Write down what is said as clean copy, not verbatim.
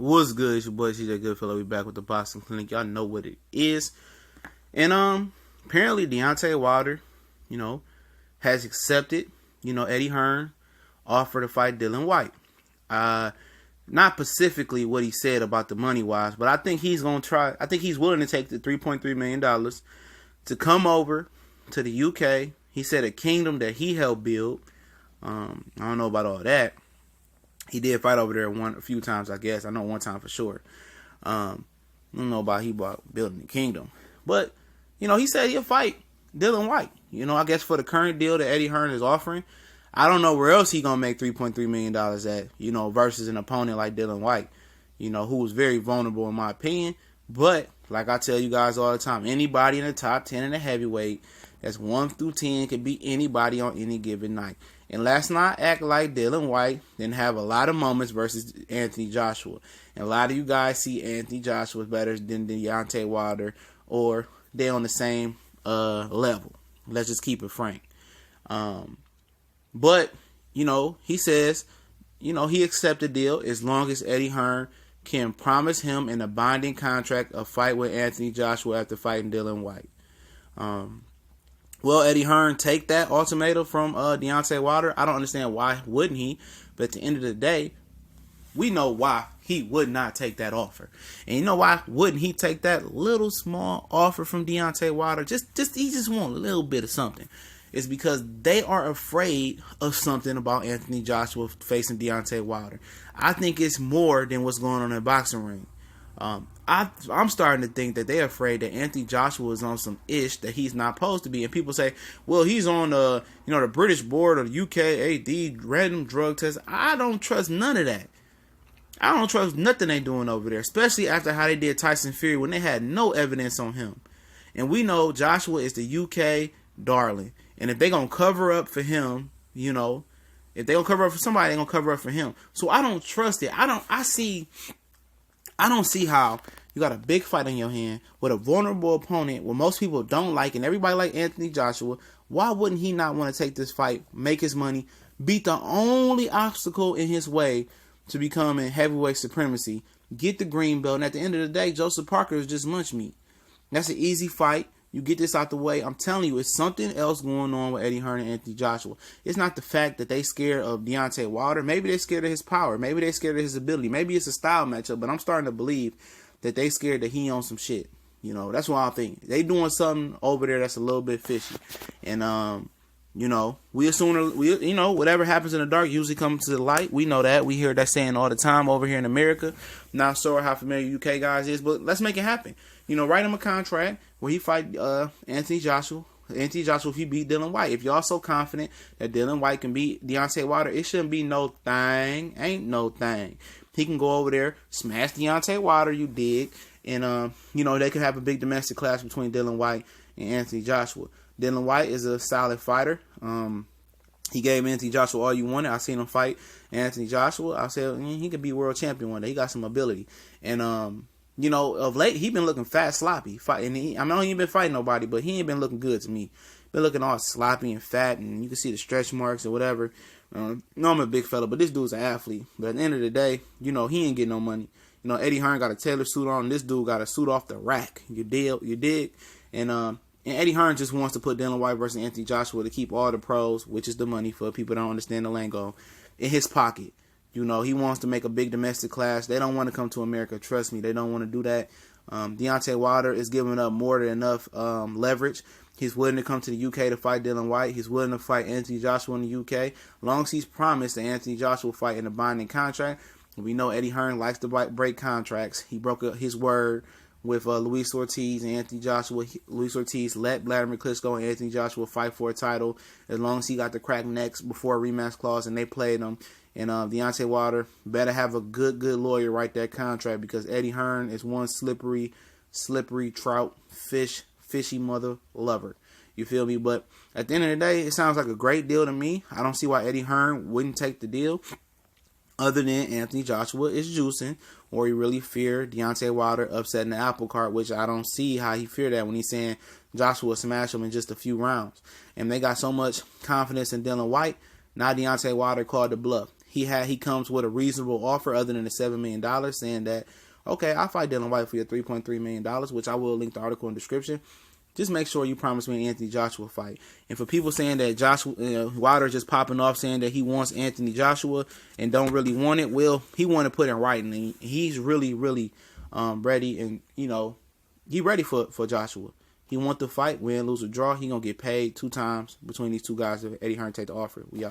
What's good? It's your boy CJ Goodfellow. We back with the Boxing Clinic. Y'all know what it is. And apparently Deontay Wilder, has accepted, Eddie Hearn offer to fight Dillian Whyte. Not specifically what he said about the money wise, but I think he's gonna try. I think he's willing to take the $3.3 million to come over to the UK. He said a kingdom that he helped build. I don't know about all that. He did fight over there a few times, I guess. I know one time for sure. I don't know about building the kingdom. But, he said he'll fight Dillian Whyte. I guess for the current deal that Eddie Hearn is offering, I don't know where else he's going to make $3.3 million at, versus an opponent like Dillian Whyte, who was very vulnerable in my opinion. But, like I tell you guys all the time, anybody in the top 10 in the heavyweight, that's 1 through 10, can beat anybody on any given night. And let's not act like Dillian Whyte didn't have a lot of moments versus Anthony Joshua. And a lot of you guys see Anthony Joshua better than Deontay Wilder, or they on the same level. Let's just keep it frank. But, he says, he accepted the deal as long as Eddie Hearn can promise him in a binding contract a fight with Anthony Joshua after fighting Dillian Whyte. Will Eddie Hearn take that ultimatum from Deontay Wilder? I don't understand why wouldn't he. But at the end of the day, we know why he would not take that offer. And you know why wouldn't he take that little small offer from Deontay Wilder? He just want a little bit of something. It's because they are afraid of something about Anthony Joshua facing Deontay Wilder. I think it's more than what's going on in the boxing ring. I'm starting to think that they're afraid that Anthony Joshua is on some ish that he's not supposed to be. And people say, well, he's on the British board or the UKAD random drug test. I don't trust none of that. I don't trust nothing they doing over there, especially after how they did Tyson Fury when they had no evidence on him. And we know Joshua is the UK darling. And if they're going to cover up for him, if they're going to cover up for somebody, they're going to cover up for him. So I don't trust it. I don't see how you got a big fight on your hand with a vulnerable opponent where most people don't like, and everybody like Anthony Joshua. Why wouldn't he not want to take this fight, make his money, beat the only obstacle in his way to becoming heavyweight supremacy, get the green belt, and at the end of the day, Joseph Parker is just lunch meat. That's an easy fight. You get this out the way. I'm telling you, it's something else going on with Eddie Hearn and Anthony Joshua. It's not the fact that they scared of Deontay Wilder. Maybe they're scared of his power. Maybe they're scared of his ability. Maybe it's a style matchup, but I'm starting to believe that they scared that he on some shit. That's what I'm thinking. They doing something over there that's a little bit fishy. And, we assume, whatever happens in the dark usually comes to the light. We know that. We hear that saying all the time over here in America. Not sure how familiar UK guys is, but let's make it happen. Write him a contract where he fight Anthony Joshua. Anthony Joshua, if he beat Dillian Whyte. If y'all so confident that Dillian Whyte can beat Deontay Wilder, it shouldn't be no thing. Ain't no thing. He can go over there, smash Deontay Wilder, you dig. And, they could have a big domestic clash between Dillian Whyte and Anthony Joshua. Dillian Whyte is a solid fighter. He gave Anthony Joshua all you wanted. I seen him fight Anthony Joshua. I said he could be world champion one day. He got some ability. And, of late, he been looking fat, sloppy. Fighting. I know he ain't been fighting nobody, but he ain't been looking good to me. Been looking all sloppy and fat, and you can see the stretch marks or whatever. No, I'm a big fella, but this dude's an athlete. But at the end of the day, he ain't getting no money. Eddie Hearn got a Taylor suit on. This dude got a suit off the rack. You dig? And Eddie Hearn just wants to put Dillian Whyte versus Anthony Joshua to keep all the pros, which is the money for people that don't understand the lingo, in his pocket. He wants to make a big domestic clash. They don't want to come to America. Trust me, they don't want to do that. Deontay Wilder is giving up more than enough leverage. He's willing to come to the UK to fight Dillian Whyte. He's willing to fight Anthony Joshua in the UK. As long as he's promised that Anthony Joshua will fight in a binding contract. We know Eddie Hearn likes to break contracts. He broke his word with Luis Ortiz and Anthony Joshua. Luis Ortiz let Vladimir Klitschko and Anthony Joshua fight for a title as long as he got the crack necks before a rematch clause, and they played them. And Deontay Wilder better have a good lawyer write that contract, because Eddie Hearn is one slippery trout, fishy mother lover. You feel me? But at the end of the day, it sounds like a great deal to me. I don't see why Eddie Hearn wouldn't take the deal, other than Anthony Joshua is juicing, or he really fear Deontay Wilder upsetting the apple cart, which I don't see how he fear that when he's saying Joshua smash him in just a few rounds. And they got so much confidence in Dillian Whyte. Now Deontay Wilder called the bluff. he comes with a reasonable offer other than the $7 million, saying that, okay, I'll fight Dillian Whyte for your $3.3 million, which I will link the article in the description. Just make sure you promise me an Anthony Joshua fight. And for people saying that Wilder just popping off saying that he wants Anthony Joshua and don't really want it, well, he want to put in writing. And he's really, really ready, and he ready for Joshua. He want the fight, win, lose, or draw. He gonna get paid 2 times between these two guys if Eddie Hearn take the offer. We out.